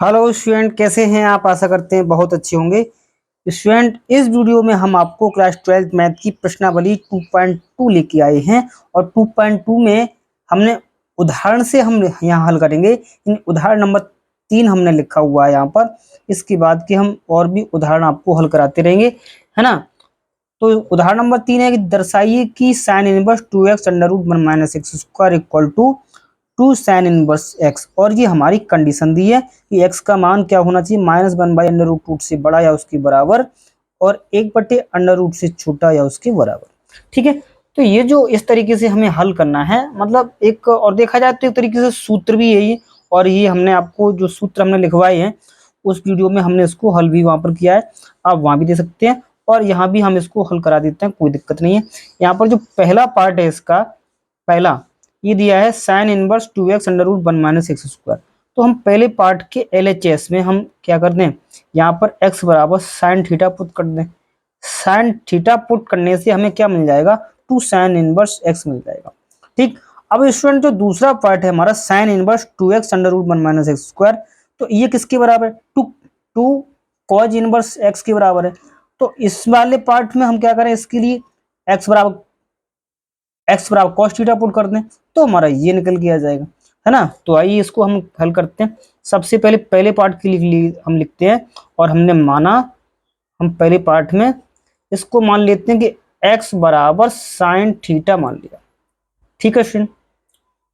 Hello student, कैसे हैं आप? आशा करते हैं बहुत अच्छे होंगे। स्टूडेंट, इस वीडियो में हम आपको क्लास 12th मैथ की प्रश्नावली 2.2 लेके आए हैं और 2.2 में हमने उदाहरण से हम यहाँ हल करेंगे। इन उदाहरण नंबर 3 हमने लिखा हुआ है यहाँ पर। इसके बाद के हम और भी उदाहरण आपको हल कराते रहेंगे, है ना। तो उदाहरण नंबर 3 है कि दर्शाइए कि sine inverse 2x under root 1 minus x square equal to 2 sine inverse x। और ये हमारी कंडीशन दी है कि x का मान क्या होना चाहिए, -1 बाई अंडर रूट 2 से बड़ा या उसके बराबर और 1 बटे अंडर रूट से छोटा या उसके बराबर। ठीक है, तो ये जो इस तरीके से हमें हल करना है, मतलब एक और देखा जाए तो एक तरीके से सूत्र भी है ये। और ये हमने आपको जो सूत्र हमने लिखवाए हैं उस वीडियो में हमने इसको हल भी वहां पर किया है, आप वहां भी दे सकते हैं और यहाँ भी हम इसको हल करा देते हैं, कोई दिक्कत नहीं है। यहाँ पर जो पहला पार्ट है इसका, पहला ये दिया है sine inverse 2x under root 1 minus x square. तो हम पहले पार्ट के LHS में हम क्या कर दें, यहाँ पर x बराबर साइन थीटा पुट कर दें। साइन थीटा पुट करने से हमें क्या मिल जाएगा, 2 साइन इनवर्स x मिल जाएगा। ठीक, अब स्टूडेंट जो दूसरा पार्ट है हमारा sine inverse 2x under root 1 minus x square, तो ये किसके बराबर है, टू कॉज इनवर्स x के बराबर है। तो इस वाले पार्ट में हम क्या करें, इसके लिए x बराबर cos थीटा पुट कर दें तो हमारा ये निकल के आ जाएगा, है ना। तो आइए इसको हम हल करते हैं। सबसे पहले पहले पार्ट के लिए हम लिखते हैं और हमने माना, हम पहले पार्ट में इसको मान लेते हैं कि x बराबर साइन थीटा मान लिया। ठीक है स्टूडेंट,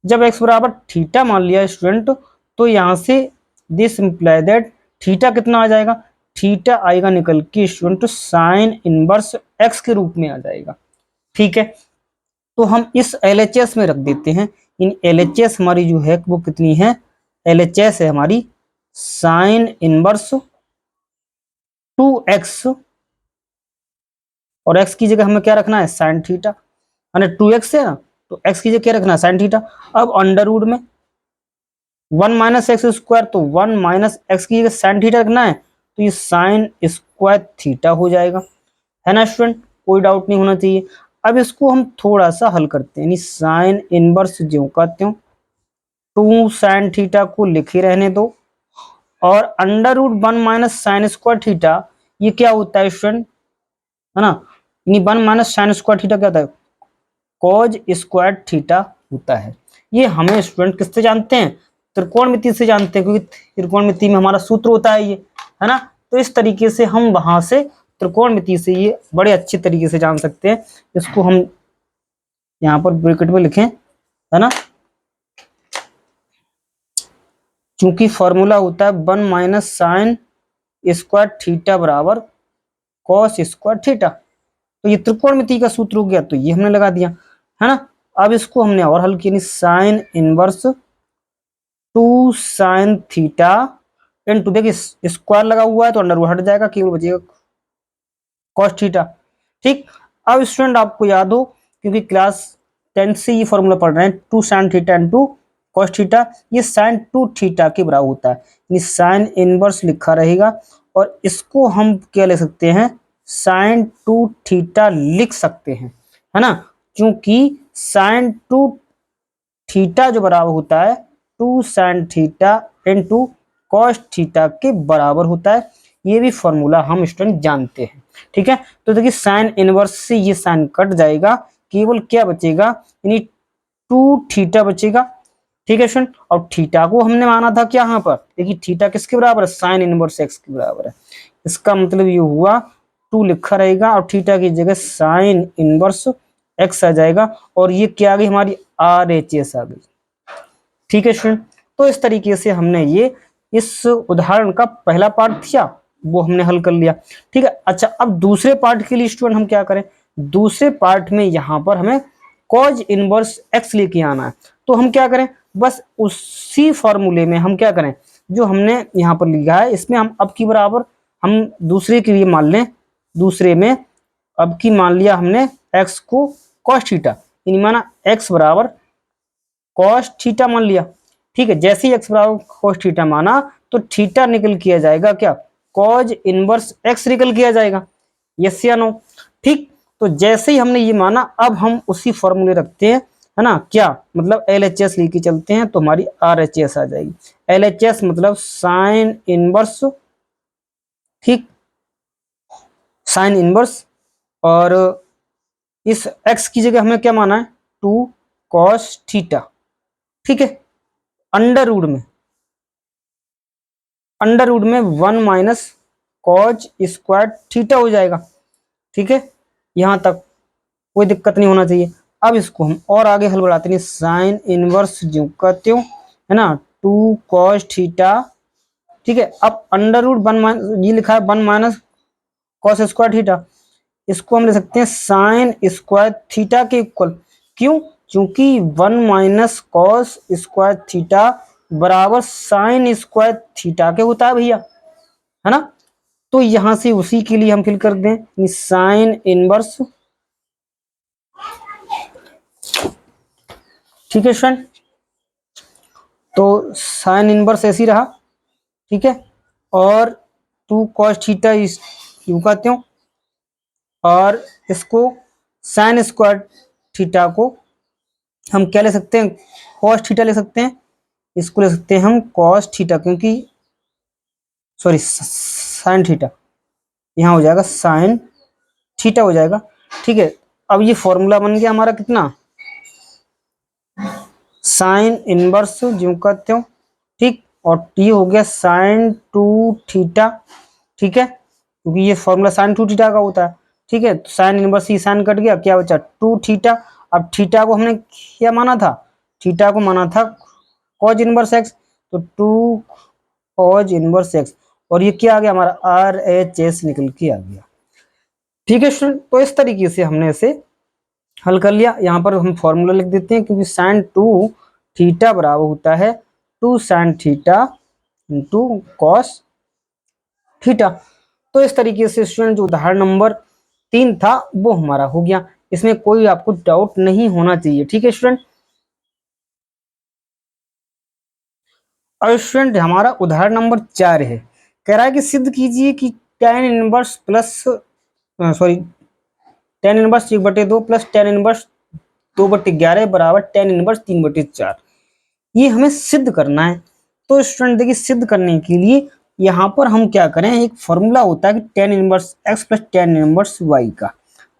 जब x बराबर थीटा मान लिया स्टूडेंट, तो यहां से दिस इंप्लाई दैट थीटा कितना आ जाएगा, थीटा आएगा निकल के स्टूडेंट साइन इनवर्स x के रूप में आ जाएगा। ठीक है, तो हम इस LHS में रख देते हैं। इन LHS हमारी जो है वो कितनी है, LHS है हमारी साइन इनवर्स 2x और x की जगह हमें क्या रखना है, साइन थीटा, यानी 2x है ना, तो x की जगह क्या रखना है, साइन थीटा। अब अंडर रूट में 1 माइनस एक्स स्क्वायर, तो 1 माइनस एक्स की जगह साइन थीटा रखना है, तो ये साइन स्क्वायर थीटा हो जाएगा, है ना स्टूडेंट, कोई डाउट नहीं होना चाहिए। अब इसको हम थोड़ा सा हल करते हैं, यानी साइन इनवर्स जो कहते हो 2 साइन थीटा को लिखे रहने दो और under root 1 minus sine square theta, ये क्या होता है स्टूडेंट, है ना, यानी 1 माइनस साइन स्क्वायर थीटा क्या होता है, कॉज स्क्वायर थीटा होता है। ये हमें स्टूडेंट किससे जानते हैं, त्रिकोणमिति से जानते हैं, क्योंकि त्रिकोणमिति में हमारा सूत्र होता है ये, है ना। तो इस तरीके से हम वहां से त्रिकोणमिति से ये बड़े अच्छे तरीके से जान सकते हैं। इसको हम यहाँ पर ब्रैकेट में लिखें, है ना, चूंकि फॉर्मूला होता है 1 माइनस साइन स्क्वायर थीटा बराबर कॉस स्क्वायर थीटा, तो ये त्रिकोणमिति का सूत्र हो गया, तो ये हमने लगा दिया, है ना। अब इसको हमने और हल किया, sine inverse 2 sine theta into, देखिए स्क्वायर लगा हुआ है तो अंडर रूट हट जाएगा, केवल बचेगा कॉस थीटा। ठीक, अब स्टूडेंट आपको याद हो, क्योंकि क्लास 10 से ये फॉर्मूला पढ़ रहे हैं, 2 sine theta into cos theta, ये साइन 2 थीटा के बराबर होता है, यानी साइन इनवर्स लिखा रहेगा और इसको हम क्या ले सकते हैं, साइन 2 थीटा लिख सकते हैं, है ना, क्योंकि साइन 2 थीटा जो बराबर होता है 2 sine theta into cos theta के बराबर होता है। ये भी फॉर्मूला हम स्टूडेंट जानते हैं। ठीक है, तो देखिए साइन इनवर्स से ये साइन कट जाएगा, केवल क्या बचेगा, यानी 2 थीटा बचेगा। ठीक है स्टूडेंट, और थीटा को हमने माना था क्या, यहाँ पर देखिए थीटा किसके बराबर है, साइन इनवर्स एक्स के बराबर है। इसका मतलब ये हुआ 2 लिखा रहेगा और थीटा की जगह साइन इनवर्स एक्स आ जाएगा और ये क्या आ गई, हमारी RHS आ गई। ठीक है स्टूडेंट, तो इस तरीके से हमने ये इस उदाहरण का पहला पार्ट था वो हमने हल कर लिया। ठीक है, अच्छा अब दूसरे पार्ट के लिए स्टूडेंट हम क्या करें, दूसरे पार्ट में यहाँ पर हमें कॉज इनवर्स एक्स लेके आना है। तो हम क्या करें, बस उसी फॉर्मूले में हम क्या करें, जो हमने यहाँ पर लिखा है इसमें हम अब की बराबर हम दूसरे के लिए मान लें, दूसरे में अब की मान लिया हमने एक्स को कॉस थीटा, यानी माना एक्स बराबर कॉस थीटा मान लिया। ठीक है, जैसे ही एक्स बराबर कॉस थीटा माना तो थीटा निकल किया जाएगा क्या, कॉज इनवर्स एक्स निकल किया जाएगा, यस या नो। ठीक, तो जैसे ही हमने ये माना अब हम उसी फॉर्मूले रखते हैं, है ना, क्या मतलब LHS लेके चलते हैं तो हमारी RHS आ जाएगी। LHS मतलब साइन इनवर्स, ठीक, साइन इनवर्स, और इस x की जगह हमें क्या माना है, 2 cos थीटा, ठीक है। अंडर रूट में, अंडर रूट में 1 माइनस कॉज स्क्वायर थीटा हो जाएगा, ठीक है। यहां तक कोई दिक्कत नहीं होना चाहिए। अब इसको हम और आगे हल बढ़ाते हैं, साइन इनवर्स जो कहते हो, है ना, 2 cos थीटा, ठीक है। अब अंडर रूट 1 ये लिखा है 1 माइनस कॉस स्क्वायर थीटा, इसको हम ले सकते हैं साइन स्क्वायर थीटा के इक्वल। क्यों? क्योंकि 1 माइनस कॉस स्क्वायर थीटा बराबर साइन स्क्वायर थीटा के होता है भैया, है ना। तो यहां से उसी के लिए हम फिल कर दें साइन इनवर्स, ठीक है स्टूडेंट। तो साइन इनवर्स ऐसी रहा, ठीक है। और 2 cos थीटा यूं कहते हो, और इसको साइन स्क्वायर थीटा को हम क्या ले सकते हैं, cos थीटा ले सकते हैं। इसको ले सकते हैं हम cos थीटा, क्योंकि सॉरी साइन थीटा, यहाँ हो जाएगा साइन थीटा हो जाएगा, ठीक है। अब ये फॉर्मूला बन गया हमारा कितना, साइन इनवर्स जो कहते हो, ठीक, और ये हो गया साइन 2 थीटा, ठीक है, क्योंकि ये फॉर्मूला साइन 2 थीटा का होता है, ठीक है। तो साइन इनवर्स ही साइन कट गया, क्या बचा 2 थीटा। अब थीटा को हमने क्या माना था, थीटा को माना था कॉज इनवर्स एक्स, तो 2 कॉज इनवर्स एक्स, और ये क्या आ गया हमारा RHS निकल के आ गया, ठीक है स्टूडेंट। तो इस तरीके से हमने इसे हल कर लिया। यहाँ पर हम फॉर्मूला लिख देते हैं, क्योंकि साइन 2 थीटा बराबर होता है 2 sine theta into cos theta. तो इस तरीके से स्टूडेंट जो उदाहरण नंबर 3 था वो हमारा हो गया, इसमें कोई आपको डाउट नहीं होना चाहिए, ठीक है स्टूडेंट। और स्टूडेंट हमारा उदाहरण नंबर 4 है, कह रहा है कि सिद्ध कीजिए कि tan inverse plus sorry tan inverse 1/2 plus tan inverse 2/11 बराबर tan इनवर्स 3/4। ये हमें सिद्ध करना है। तो स्टूडेंट देखिए, सिद्ध करने के लिए यहाँ पर हम क्या करें, एक फॉर्मूला होता है कि tan inverse x plus tan inverse y का,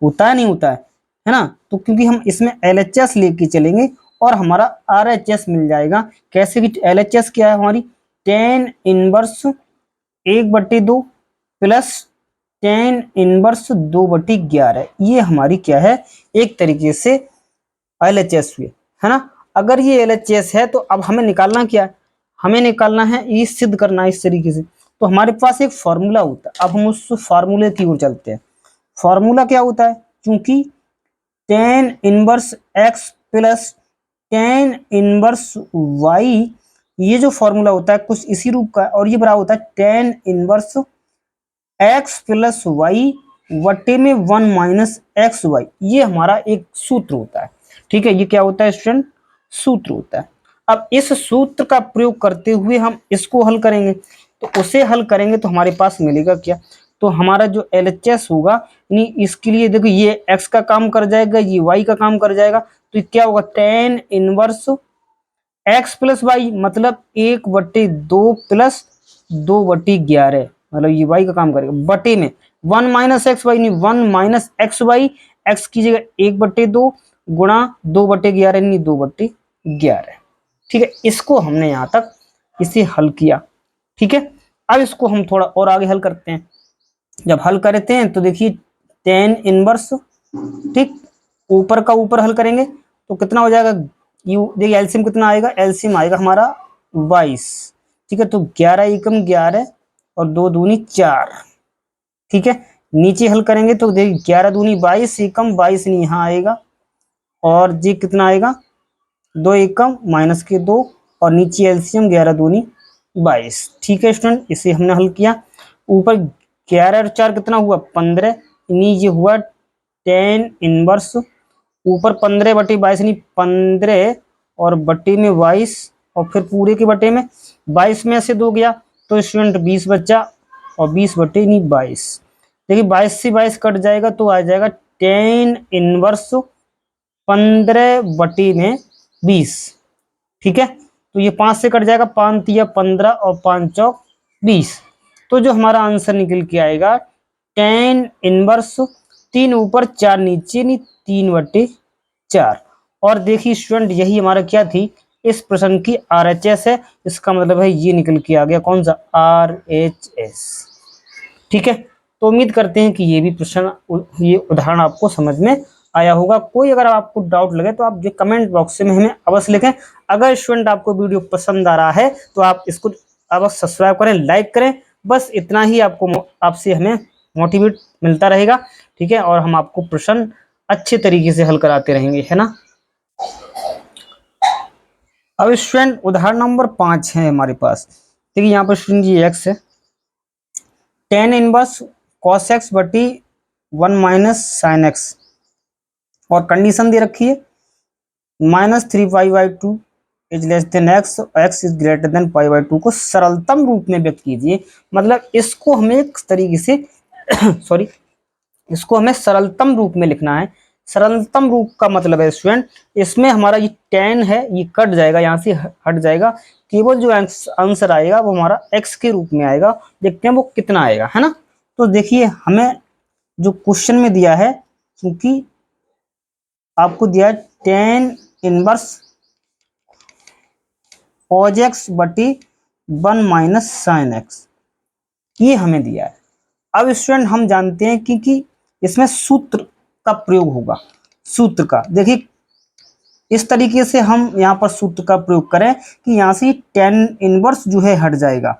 होता है नहीं होता है ना। तो क्योंकि हम इसमें LHS लेके चलेंगे और हमारा RHS मिल जाएगा। कैसे कि LHS क्या है हमारी, tan inverse 1/2 plus tan inverse 2/11, ये हमारी क्या है, एक तरीके से LHS हुई, है ना। अगर ये LHS है तो अब हमें निकालना क्या है, हमें निकालना है, ये सिद्ध करना है इस तरीके से। तो हमारे पास एक फॉर्मूला होता है, अब हम उस फार्मूले की ओर चलते हैं। फॉर्मूला क्या होता है, क्योंकि tan inverse x plus tan inverse y, ये जो फॉर्मूला होता है कुछ इसी रूप का, और ये बराबर होता है tan inverse x plus y वटे में 1 माइनस एक्स वाई, ये हमारा एक सूत्र होता है, ठीक है। ये क्या होता है स्टूडेंट, सूत्र होता है। अब इस सूत्र का प्रयोग करते हुए हम इसको हल करेंगे, तो उसे हल करेंगे तो हमारे पास मिलेगा क्या, तो हमारा जो LHS होगा, यानी इसके लिए देखो ये x का काम कर जाएगा, ये y का काम कर जाएगा, तो क्या होगा tan inverse x plus y, मतलब 1/2 प्लस 2/11, मतलब ये y का काम करेगा, बटे में 1 माइनस एक्स वाई, नहीं 1 माइनस एक्स वाई, एक्स की जगह 1/2 गुणा 2/11 नहीं 2/11, ठीक है। इसको हमने यहाँ तक इसे हल किया, ठीक है। अब इसको हम थोड़ा और आगे हल करते हैं। जब हल करते हैं तो देखिए tan इनवर्स, ठीक, ऊपर का ऊपर हल करेंगे तो कितना हो जाएगा, यू देखिए एलसीएम कितना आएगा, एलसीएम आएगा हमारा 22, ठीक है। तो 11 एकम 11 और 2 दूनी 4, ठीक है। नीचे हल करेंगे तो देखिए 11 दूनी 22 एकम 22 नहीं यहाँ आएगा, और जी कितना आएगा 2 एकम माइनस के 2, और नीचे एलसीएम 11 दूनी 22, ठीक है स्टूडेंट। इसे हमने हल किया। ऊपर 11 और 4 कितना हुआ 15, नीचे हुआ tan इनवर्स, ऊपर 15/22 नहीं 15 और बटे में 22, और फिर पूरे के बटे में 22 में से 2 गया तो स्टूडेंट 20 बचा, और 20/22, देखिए 22 से 22 कट जाएगा तो आ जाएगा tan इनवर्स 15/20। ठीक है, तो ये 5 से कट जाएगा, 5 तिया 15 और 5 चौक 20। तो जो हमारा आंसर निकल के आएगा tan इनवर्स 3 ऊपर 4 नीचे, नहीं 3/4। और देखिए स्टूडेंट, यही हमारा क्या थी, इस प्रश्न की RHS है। इसका मतलब है ये निकल के आ गया कौन सा, RHS। ठीक है, तो उम्मीद करते हैं कि ये भी प्रश्न, ये उदाहरण आपको समझ में आया होगा। कोई अगर आपको डाउट लगे तो आप जो कमेंट बॉक्स में हमें अवश्य लिखें। अगर स्टूडेंट आपको वीडियो पसंद आ रहा है तो आप इसको अवश्य सब्सक्राइब करें, लाइक करें। बस इतना ही आपको, आपसे हमें मोटिवेट मिलता रहेगा। ठीक है, और हम आपको प्रश्न अच्छे तरीके से हल कराते रहेंगे, है ना। अब स्टूडेंट उदाहरण नंबर 5 है हमारे पास। देखिए यहाँ पर स्टूडेंट ये एक्स है, tan इनवर्स cos x बटी 1 माइनस साइन एक्स, और कंडीशन दे रखी है -3π/2 is less than x, x is greater than π/2 को सरलतम रूप में व्यक्त कीजिए। मतलब इसको हमें एक तरीके से सॉरी, इसको हमें सरलतम रूप में लिखना है। सरलतम रूप का मतलब है स्टूडेंट, इसमें हमारा ये tan है ये कट जाएगा, यहाँ से हट जाएगा। केवल जो आंसर आएगा वो हमारा x के रूप में आएगा। देखते हैं वो कितना आएगा, है ना। तो देखिए हमें जो क्वेश्चन में दिया है, क्योंकि आपको दिया है tan इनवर्स cos x बटी 1 माइनस साइन एक्स, ये हमें दिया है। अब स्टूडेंट हम जानते हैं कि इसमें सूत्र का प्रयोग होगा। सूत्र का देखिए इस तरीके से हम यहाँ पर सूत्र का प्रयोग करें कि यहाँ से tan इनवर्स जो है हट जाएगा,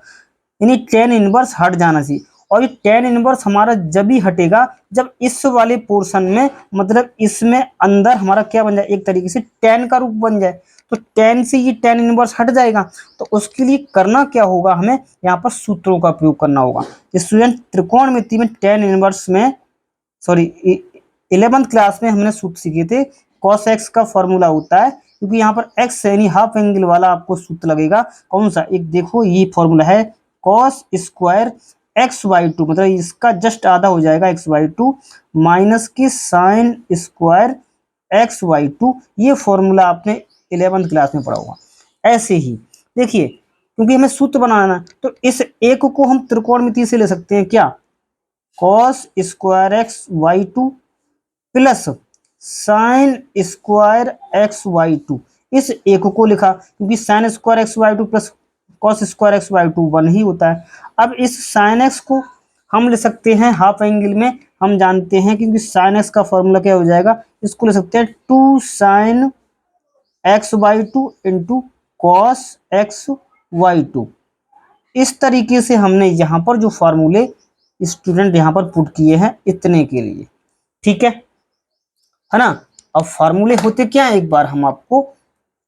यानी tan इनवर्स हट जाना चाहिए। और ये tan इनवर्स हमारा जब ही हटेगा जब इस वाले पोर्शन में, मतलब इसमें अंदर हमारा क्या बन जाए, एक तरीके से tan का रूप बन जाए। तो tan से ये tan इनवर्स हट जाएगा। तो उसके लिए करना क्या होगा, हमें यहाँ पर सूत्रों का प्रयोग करना होगा। स्टूडेंट त्रिकोणमिति में tan इनवर्स में, सॉरी 11th क्लास में हमने सूत्र सीखे थे, cos x का फॉर्मूला होता है, क्योंकि यहाँ पर x यानी हाफ एंगल वाला आपको सूत्र लगेगा। कौन सा, एक देखो ये फॉर्मूला है cos स्क्वायर x/2, मतलब इसका जस्ट आधा हो जाएगा x/2 माइनस की साइन स्क्वायर x/2। ये फॉर्मूला आपने 11th क्लास में पढ़ा होगा। ऐसे ही देखिए, क्योंकि हमें सूत्र बनाना है तो इस एक को हम त्रिकोणमिति से ले सकते हैं, क्या, cos square x/2 plus sine square x/2। इस एक को लिखा, क्योंकि sine square x/2 plus cos square x/2 1 ही होता है। अब इस साइन x को हम ले सकते हैं हाफ एंगल में, हम जानते हैं क्योंकि साइन x का फॉर्मूला क्या हो जाएगा, इसको ले सकते हैं 2 sign x/2 into cos x/2। इस तरीके से हमने यहाँ पर जो फार्मूले स्टूडेंट यहाँ पर पुट किए हैं इतने के लिए, ठीक है ना। अब फार्मूले होते क्या है, एक बार हम आपको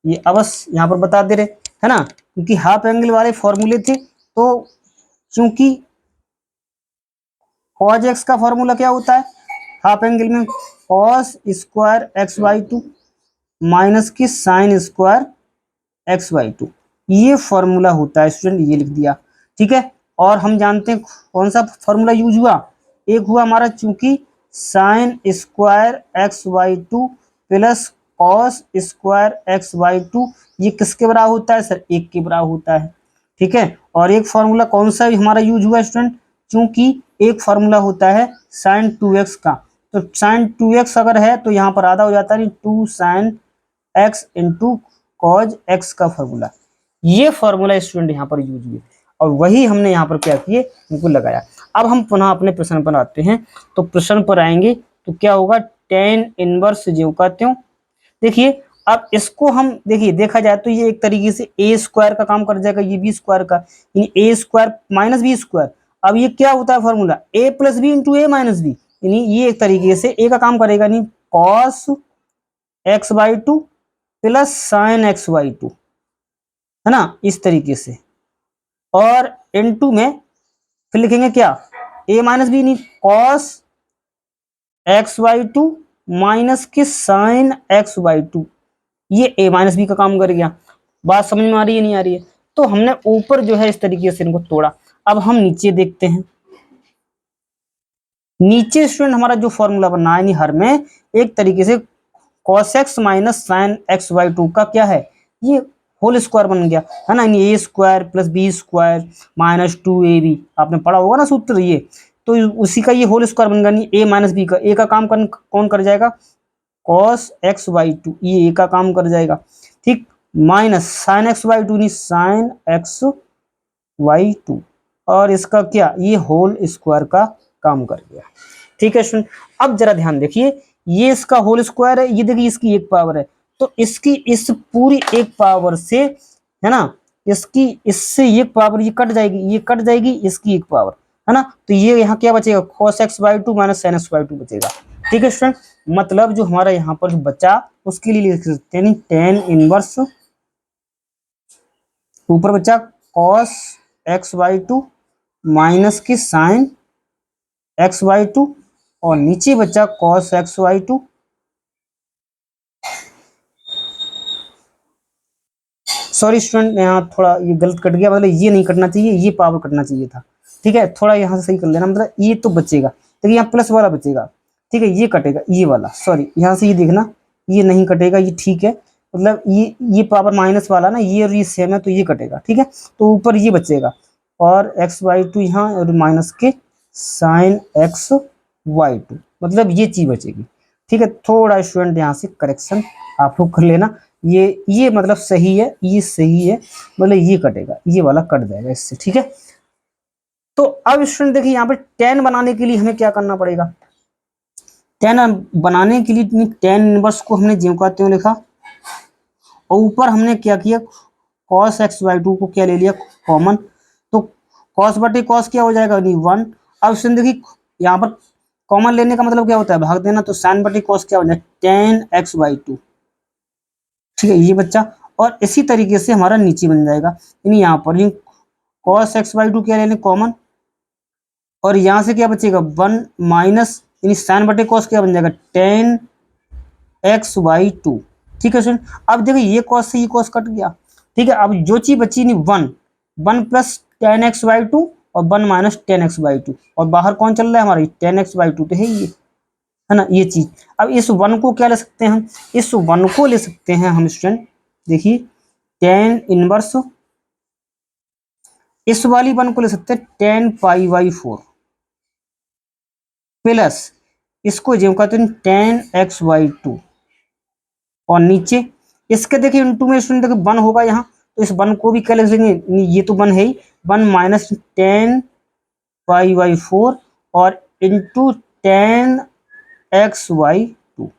ये अवश्य यहाँ पर बता दे रहे, है ना, क्योंकि हाफ एंगल वाले फॉर्मूले थे। तो क्योंकि cos x का फॉर्मूला क्या होता है हाफ एंगल में, cos स्क्वायर x/2 माइनस की साइन स्क्वायर x/2, ये फॉर्मूला होता है स्टूडेंट, ये लिख दिया, ठीक है। और हम जानते हैं कौन सा फॉर्मूला यूज हुआ, एक हुआ हमारा चूंकि sine square x/2 plus cos square x/2, ये किसके बराबर होता है सर, 1 के बराबर होता है, ठीक है। और एक फॉर्मूला कौन सा हमारा यूज हुआ स्टूडेंट, चूंकि एक फॉर्मूला होता है साइन 2x का, तो साइन 2x अगर है तो यहाँ पर आधा हो जाता है, 2 sine x into cos x का फॉर्मूला, ये फॉर्मूला स्टूडेंट यहाँ पर यूज हुए और वही हमने यहाँ पर क्या किए, इनको लगाया। अब हम पुनः अपने प्रश्न पर आते हैं। तो प्रश्न पर आएंगे तो क्या होगा, tan इनवर्स ज्यों का त्यों। देखिए अब इसको हम देखिए देखा जाए तो ये एक तरीके से a स्क्वायर का काम कर जाएगा, ये b स्क्वायर का, यानी a square minus b square. अब ये क्या होता है formula, a plus b into a minus b, यानी ये एक तरीके से a का काम करेगा, यानी cos x/2 plus sign x/2, है ना, इस तरीके से। और इनटू में फिर लिखेंगे क्या, a माइनस बी, नहीं कॉस x/2 माइनस की साइन x/2, ये a माइनस बी का काम कर गया। बात समझ में आ रही है नहीं आ रही है। तो हमने ऊपर जो है इस तरीके से इनको तोड़ा। अब हम नीचे देखते हैं, नीचे स्टूडेंट हमारा जो फॉर्मूला बना है, हर में एक तरीके से cos x minus sine x by to का क्या है, ये होल स्क्वायर बन गया है ना, A square plus B square minus two A B, आपने पढ़ा होगा ना सूत्र ये, तो उसी का ये होल स्क्वायर बन गया, ए माइनस बी का, ए का काम कौन कर जाएगा, कॉस एक्स बाई टू, ये ए का काम कर जाएगा, ठीक, minus sine x by to नहीं साइन एक्स वाई टू, और इसका क्या, ये होल स्क्वायर का काम कर गया, ठीक है स्टूडेंट। अब जरा ध्यान देखिए, ये इसका होल स्क्वायर है, ये देखिए इसकी एक पावर है, तो इसकी इस पूरी एक पावर से, है ना, इसकी इससे एक पावर ये कट जाएगी, ये कट जाएगी, इसकी एक पावर, है ना, तो ये यहाँ क्या बचेगा, cos x by two minus sine x by to बचेगा, ठीक है स्टूडेंट। मतलब जो हमारा यहाँ पर बचा उसके लिए लिख सकते हैं टेन इनवर्स, ऊपर बचा cos x by two minus की साइन एक्स बाई टू, और नीचे बचा cos x by two, sorry student यहाँ थोड़ा ये गलत कट गया, मतलब ये नहीं कटना चाहिए, ये पावर कटना चाहिए था, ठीक है, थोड़ा यहाँ से सही कर लेना, मतलब ये तो बचेगा, देखिए यहाँ प्लस वाला बचेगा, ठीक है, ये कटेगा, ये वाला, सॉरी यहाँ से ये देखना, ये नहीं कटेगा, ये ठीक है, मतलब ये पावर माइनस वाला ना, ये और ये सेम है, तो ये कटेगा, ठीक है, तो ऊपर ये बचेगा, और एक्स बाई टू यहाँ और माइनस के साइन एक्स वाई टू, मतलब ये चीज बचेगी, ठीक है। थोड़ा स्टूडेंट यहाँ से करेक्शन आप लोग कर लेना, ये मतलब सही है, ये सही है, मतलब ये कटेगा, ये वाला कट जाएगा इससे, ठीक है। तो अब स्टूडेंट देखिए यहाँ पे टेन बनाने के लिए हमें क्या करना पड़ेगा, टेन बनाने के लिए टेन इनवर्स को हमने ज्यों का त्यों लिखा, और ऊपर हमने क्या किया, cos x बाई टू को क्या ले लिया कॉमन, तो cos बटे cos क्या हो जाएगा, नहीं वन। अब स्टूडेंट देखिए यहाँ पर कॉमन लेने का मतलब क्या होता है, भाग देना, तो साइन बटे cos क्या हो जाएगा, टेन एक्स बाई टू, ठीक है, ये बच्चा, और इसी तरीके से हमारा नीचे बन जाएगा, यानी यहाँ पर cos x बाई टू क्या ले लें कॉमन, और यहाँ से क्या बचेगा वन माइनस, यानी साइन बटे cos क्या बन जाएगा टेन एक्स बाई टू, ठीक है स्टूडेंट। अब देखिए ये cos से ये cos कट गया, ठीक है, अब जो चीज बची नहीं one, one plus ten x by two और one minus ten x by two, और बाहर कौन चल रहा है हमारा टेन एक्स बाई टू, तो है ये, है ना, ये चीज। अब इस वन को क्या ले सकते हैं हम, इस वन को ले सकते हैं हम स्टूडेंट, देखिए टेन इनवर्स, इस वाली वन को ले सकते हैं ten pi by four, plus इसको जो कहते हैं टेन एक्स बाई टू, और नीचे इसके देखिए इंटू में स्टूडेंट देखिए वन होगा यहाँ, तो इस वन को भी क्या लिख लेंगे, ये तो वन है ही, one minus ten pi by four और into ten x y two,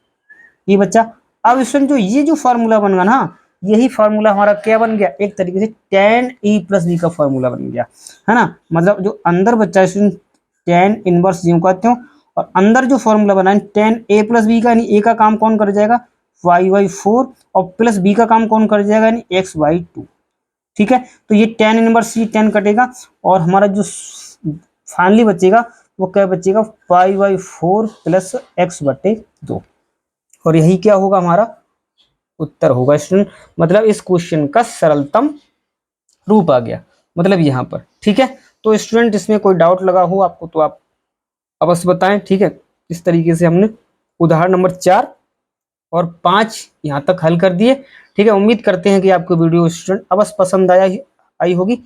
ये बच्चा। अब स्टूडेंट जो ये जो फार्मूला बन गया ना, यही फार्मूला हमारा क्या बन गया, एक तरीके से टेन ई प्लस बी का फार्मूला बन गया, है ना, मतलब जो अंदर बच्चा स्टूडेंट टेन इनवर्स यूं कहते हो, और अंदर जो फॉर्मूला बना है टेन ए प्लस बी का, यानी ए का काम कौन कर जाएगा वाई बाई फोर, और प्लस बी का काम कौन कर जाएगा यानी एक्स बाई टू, ठीक है। तो ये टेन इनवर्स ये टेन कटेगा, और हमारा जो फाइनली बचेगा वो क्या बचेगा पाई बाई फोर प्लस एक्स बटे दो, और यही क्या होगा हमारा उत्तर होगा स्टूडेंट, मतलब इस क्वेश्चन का सरलतम रूप आ गया, मतलब यहाँ पर, ठीक है। तो स्टूडेंट इसमें कोई डाउट लगा हो आपको तो आप अवश्य बताएं, ठीक है। इस तरीके से हमने उदाहरण नंबर 4 और 5 यहाँ तक हल कर दिए, ठीक है। उम्मीद करते हैं कि आपको वीडियो स्टूडेंट अवश्य पसंद आई होगी।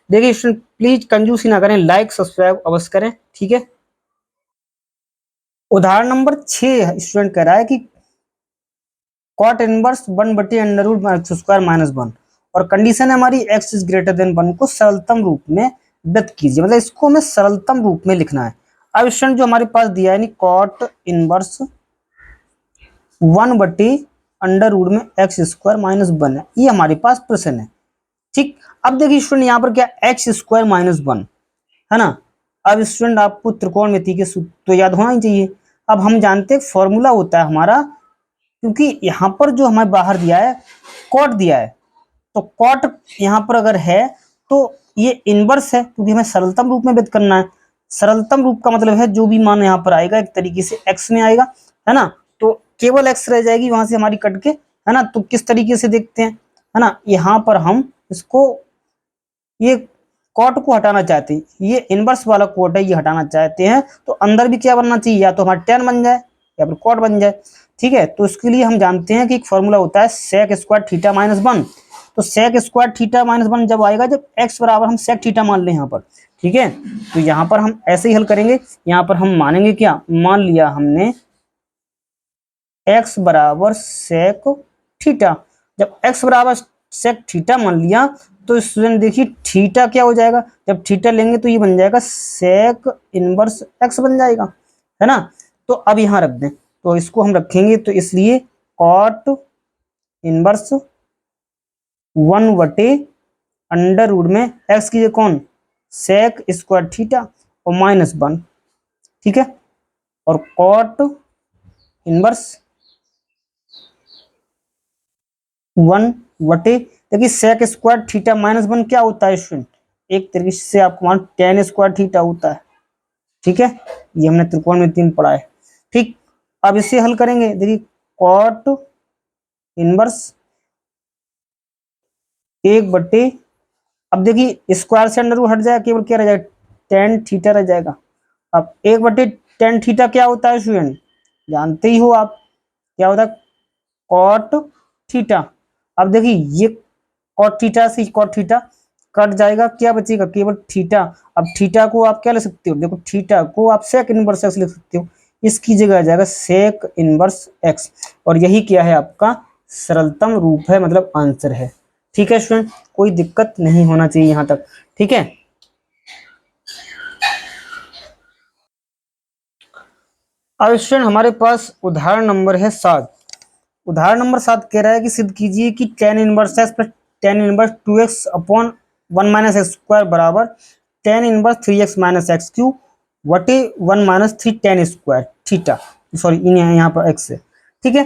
देखिए स्टूडेंट प्लीज कंजूसी ना करें, लाइक सब्सक्राइब अवश्य करें, ठीक है। उदाहरण नंबर 6 स्टूडेंट कह रहा है कि कॉट इनवर्स वन बटे under root x square minus one, और कंडीशन है हमारी x is greater than one को सरलतम रूप में व्यक्त कीजिए, मतलब इसको हमें सरलतम रूप में लिखना है। अब स्टूडेंट जो हमारे पास दिया है कॉट इनवर्स वन बटे अंडर रूट में एक्स स्क्वायर माइनस वन है, ये हमारे पास प्रश्न है, ठीक। अब देखिए स्टूडेंट यहाँ पर क्या एक्स स्क्वायर माइनस वन है ना। अब स्टूडेंट आपको त्रिकोणमिति के सूत्र तो याद होना ही चाहिए। अब हम जानते हैं फॉर्मूला होता है हमारा, क्योंकि यहाँ पर जो हमें बाहर दिया है कॉट दिया है, तो कॉट यहाँ पर अगर है तो ये इनवर्स है, क्योंकि हमें सरलतम रूप में व्यक्त करना है। सरलतम रूप का मतलब है जो भी मान यहाँ पर आएगा एक तरीके से एक्स में आएगा, है ना, तो केवल एक्स रह जाएगी वहां से हमारी कट के, है ना। तो किस तरीके से देखते हैं, है ना, यहाँ पर हम इसको ये कॉट को हटाना चाहते हैं, ये इनवर्स वाला कॉट है ये हटाना चाहते हैं, तो अंदर भी क्या बनना चाहिए, या तो हमारा टेन बन जाए, या फिर कॉट बन जाए। ठीक है, तो इसके लिए हम जानते हैं कि एक फॉर्मूला होता है सेक स्क्वायर थीटा माइनस 1। तो सेक स्क्वायर थीटा माइनस 1 जब आएगा जब एक्स बराबर हम सेक थीटा मान लें यहाँ पर। ठीक है, तो यहाँ पर हम ऐसे ही हल करेंगे। यहाँ पर हम मानेंगे क्या, मान लिया हमने एक्स बराबर सेक थीटा। जब एक्स बराबर सेक थीटा मान लिया तो स्टूडेंट देखिए थीटा क्या हो जाएगा, जब थीटा लेंगे तो ये बन जाएगा सेक इनवर्स एक्स बन जाएगा, है ना। तो अब यहाँ रख दें, तो इसको हम रखेंगे, तो इसलिए कॉट इनवर्स 1/अंडर रूट में एक्स की जगह कौन, सेक स्क्वायर थीटा और माइनस 1। ठीक है, और कॉट इनवर्स 1/, देखिए सेक स्क्वायर थीटा माइनस 1 क्या होता है स्टूडेंट, एक तरीके से आपको मान टेन स्क्वायर थीटा होता है। ठीक है, ये हमने त्रिकोणमिति में पढ़ा है। ठीक, अब इसे हल करेंगे, देखिए कॉट इनवर्स 1/, अब देखिए स्क्वायर से अंडर रूट हट जाएगा, केवल क्या रह जाएगा, टेन थीटा रह जाएगा। अब 1/tan थीटा क्या होता है स्टूडेंट, जानते ही हो आप, क्या होता है कॉट थीटा। अब देखिए ये कॉट थीटा से कॉट थीटा कट जाएगा, क्या बचेगा, केवल थीटा। अब थीटा को आप क्या ले सकते हो, देखो थीटा को आप सेक इनवर्स एक्स लिख सकते हो, इसकी जगह आ जाएगा सेक इनवर्स एक्स, और यही क्या है आपका सरलतम रूप है, मतलब आंसर है। ठीक है स्टूडेंट, कोई दिक्कत नहीं होना चाहिए यहाँ तक। ठीक है, अब स्टूडेंट हमारे पास उदाहरण नंबर है 7। उदाहरण नंबर 7 कह रहा है कि सिद्ध कीजिए कि tan इनवर्स एक्स प्लस tan inverse 2x upon 1 minus x square बराबर tan inverse 3x minus x cube वटे 1 minus 3 tan square theta, sorry यहाँ पर x है। ठीक है,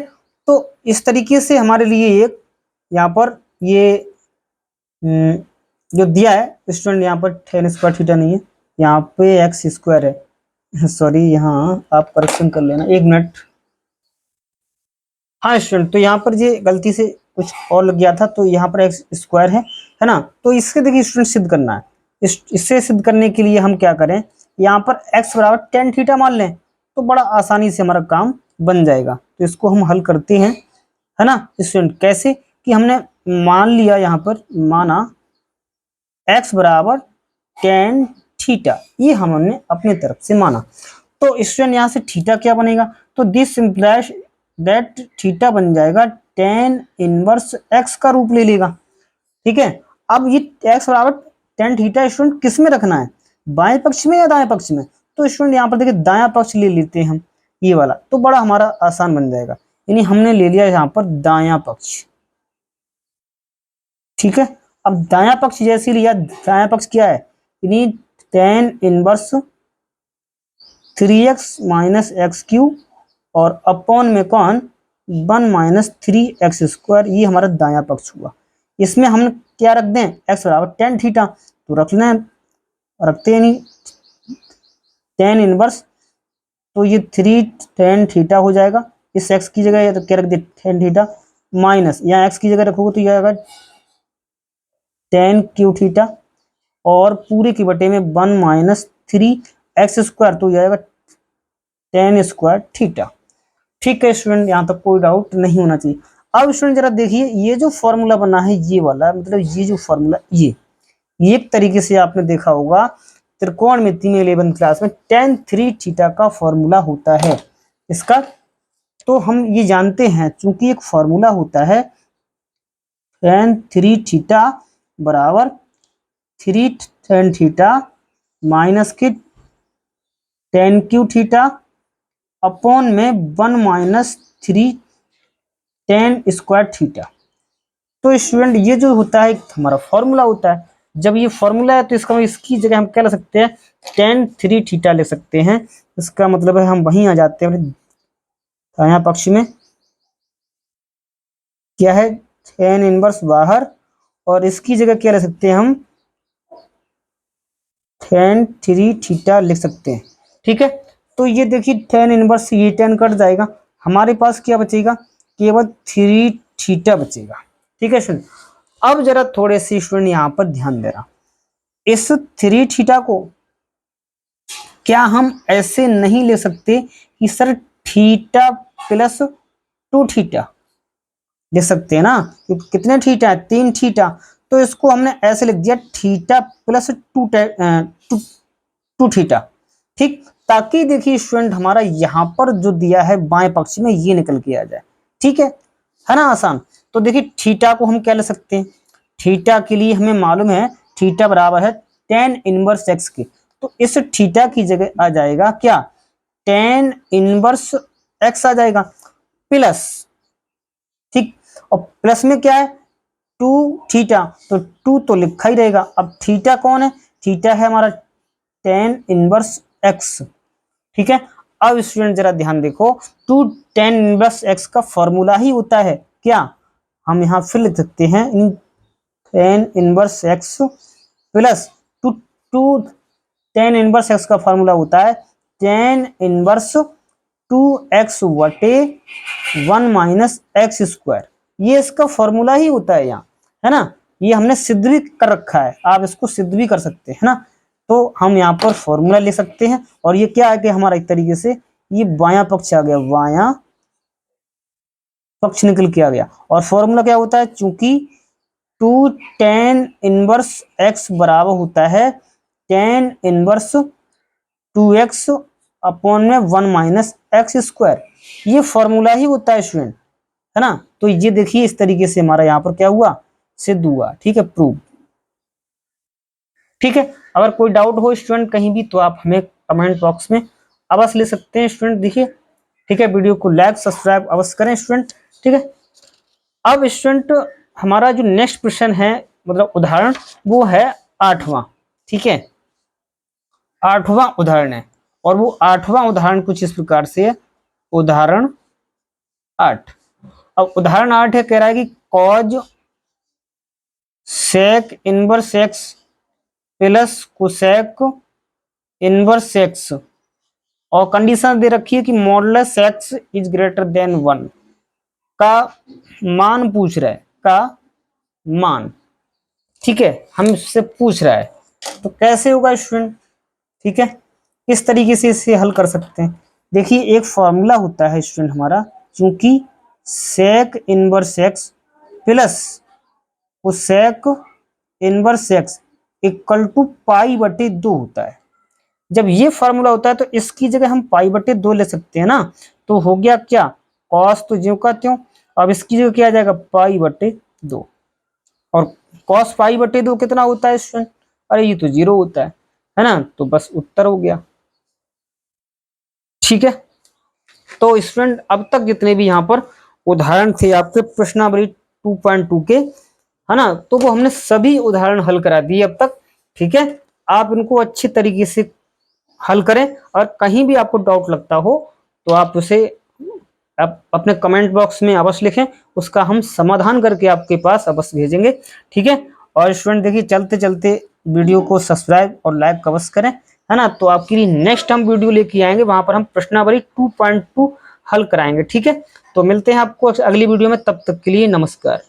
तो इस तरीके से हमारे लिए एक यहाँ पर ये जो दिया है स्टूडेंट, यहाँ पर tan स्क्वायर थीटा नहीं है, यहाँ पे एक्स स्क्वायर है। सॉरी, यहाँ आप करेक्शन कर लेना, एक मिनट। हाँ स्टूडेंट, तो यहाँ पर ये गलती से कुछ और लग गया था, तो यहाँ पर एक्स स्क्वायर है ना। तो इसके देखिए स्टूडेंट सिद्ध करना है, इससे सिद्ध करने के लिए हम क्या करें, यहाँ पर एक्स बराबर टेन थीटा मान लें, तो बड़ा आसानी से हमारा काम बन जाएगा। तो इसको हम हल करते हैं, है ना स्टूडेंट। कैसे कि हमने मान लिया, यहाँ पर माना एक्स बराबर टेन थीटा, ये हमने अपनी तरफ से माना। तो स्टूडेंट यहाँ से थीटा क्या बनेगा, तो दिस इम्प्लाइज दैट थीटा बन जाएगा टेन इनवर्स एक्स का रूप ले लेगा। ठीक है, अब ये एक्स बराबर टेन थीटा स्टूडेंट किस में रखना है, बाएं पक्ष में या दाएं पक्ष में। तो स्टूडेंट यहाँ पर देखिए दायां पक्ष ले लेते हैं हम, ये वाला, तो बड़ा हमारा आसान बन जाएगा। यानी हमने ले लिया यहाँ पर दायां पक्ष। ठीक है, अब दायां पक्ष जैसे लिया, दायां पक्ष क्या है, यानी tan inverse 3x minus x cube और अपॉन में कौन 1 माइनस 3x स्क्वायर, ये हमारा दायां पक्ष हुआ। इसमें हम क्या रख दें, x बराबर टेन थीटा, तो रख लें, रखते हैं नहीं टेन इनवर्स, तो ये 3 टेन थीटा हो जाएगा। इस x की जगह तो क्या रख दे टेन थीटा, माइनस यहाँ x की जगह रखोगे तो यह आएगा टेन क्यू थीटा, और पूरे के बटे में 1 माइनस 3x स्क्वायर, तो यह आएगा टेन स्क्वायर थीटा। ठीक है स्टूडेंट, यहाँ तक कोई डाउट नहीं होना चाहिए। अब स्टूडेंट जरा देखिए, ये जो फॉर्मूला बना है ये वाला, मतलब ये जो फॉर्मूला, ये एक तरीके से आपने देखा होगा त्रिकोणमिति में 11th क्लास में tan 3 थीटा का फॉर्मूला होता है इसका। तो हम ये जानते हैं, चूंकि एक फॉर्मूला होता है tan 3 थीटा बराबर 3 tan थीटा माइनस के tan क्यू थीटा अपॉन में 1 माइनस 3 tan स्क्वायर थीटा। तो स्टूडेंट ये जो होता है हमारा फॉर्मूला होता है, जब ये फॉर्मूला है तो इसका इसकी जगह हम क्या ले सकते हैं, tan 3 थीटा ले सकते हैं। इसका मतलब है हम वहीं आ जाते हैं दायां पक्ष में, क्या है tan इनवर्स बाहर, और इसकी जगह क्या ले सकते हैं हम tan 3 थीटा लिख सकते हैं। ठीक है, तो ये देखिए tan इनवर्स ये tan कट जाएगा, हमारे पास क्या बचेगा, केवल 3 थीटा बचेगा। ठीक है स्टूडेंट, अब जरा थोड़े से स्टूडेंट यहाँ पर ध्यान देना, इस 3 थीटा को क्या हम ऐसे नहीं ले सकते कि सर थीटा प्लस 2 थीटा लिख सकते हैं ना, क्योंकि कितने थीटा है, 3 थीटा। तो इसको हमने ऐसे लिख दिया थीटा प्लस 2 थीटा, ठीक। ताकि देखिए स्टूडेंट हमारा यहाँ पर जो दिया है बाएं पक्ष में ये निकल के आ जाए, ठीक है ना, आसान। तो देखिए थीटा को हम क्या ले सकते हैं, थीटा के लिए हमें मालूम है थीटा बराबर है tan इनवर्स एक्स के। तो इस थीटा की जगह आ जाएगा क्या, tan इनवर्स एक्स आ जाएगा प्लस, ठीक। और प्लस में क्या है 2 थीटा, तो 2 तो लिखा ही रहेगा। अब थीटा कौन है, थीटा है हमारा tan इनवर्स एक्स, ठीक है। अब स्टूडेंट जरा ध्यान देखो, 2 tan इनवर्स एक्स का फॉर्मूला ही होता है क्या, हम यहां फिर लिख सकते हैं tan inverse x plus 2 tan inverse x का फॉर्मूला होता है tan इनवर्स 2x बटे 1 माइनस एक्स स्क्वायर। ये इसका फॉर्मूला ही होता है यहाँ, है ना। ये हमने सिद्ध भी कर रखा है, आप इसको सिद्ध भी कर सकते हैं ना। तो हम यहाँ पर फॉर्मूला ले सकते हैं, और ये क्या है कि हमारा एक तरीके से ये बायां पक्ष आ गया, बायां पक्ष निकल के आ गया। और फॉर्मूला क्या होता है, चूंकि 2 tan इनवर्स x बराबर होता है tan इनवर्स 2x अपॉन में 1 माइनस एक्स स्क्वायर, ये फॉर्मूला ही होता है स्टूडेंट, है ना। तो ये देखिए इस तरीके से हमारा यहाँ पर क्या हुआ, सिद्ध हुआ, ठीक है, प्रूव, ठीक है। अगर कोई डाउट हो स्टूडेंट कहीं भी तो आप हमें कमेंट बॉक्स में अवश्य ले सकते हैं स्टूडेंट, देखिए, ठीक है। वीडियो को लाइक सब्सक्राइब अवश्य करें स्टूडेंट, ठीक है। अब स्टूडेंट हमारा जो नेक्स्ट क्वेश्चन है, मतलब उदाहरण, वो है 8वां, ठीक है, 8वां उदाहरण है। और वो 8वां उदाहरण कुछ इस प्रकार से है, उदाहरण 8। अब उदाहरण 8 है, कह रहा है कि cos sec inverse x plus cosec inverse x, और कंडीशन दे रखी है कि modulus x is greater than 1 का मान पूछ रहा है, का मान, ठीक है, हम इससे पूछ रहा है। तो कैसे होगा स्टूडेंट, ठीक है, इस तरीके से इसे हल कर सकते हैं। देखिए एक फॉर्मूला होता है स्टूडेंट हमारा, चूंकि sec inverse x plus cosec inverse x equal to pi बटे 2 होता है। जब ये फॉर्मूला होता है तो इसकी जगह हम पाई बटे 2 ले सकते हैं ना। तो हो गया क्या, कॉस तो ज्यों का त्यों, अब इसकी जगह क्या आ जाएगा, पाई बटे 2। और कॉस पाई बटे 2 कितना होता है स्टूडेंट, अरे ये तो 0 होता है ना। तो बस उत्तर हो गया, ठीक है। तो स्टूडेंट अब तक जितने भी यहाँ पर उदाहरण थे आपके प्रश्नावली 2.2 के, है ना, तो वो हमने सभी उदाहरण हल करा दिए अब तक, ठीक है। आप इनको अच्छे तरीके से हल करें, और कहीं भी आपको डाउट लगता हो तो आप उसे आप अपने कमेंट बॉक्स में अवश्य लिखें, उसका हम समाधान करके आपके पास अवश्य भेजेंगे, ठीक है। और स्टूडेंट देखिए चलते चलते वीडियो को सब्सक्राइब और लाइक अवश्य करें, है ना। तो आपके लिए नेक्स्ट हम वीडियो लेके आएंगे, वहां पर हम प्रश्नावली 2.2 हल कराएंगे, ठीक है। तो मिलते हैं आपको अगली वीडियो में, तब तक के लिए नमस्कार।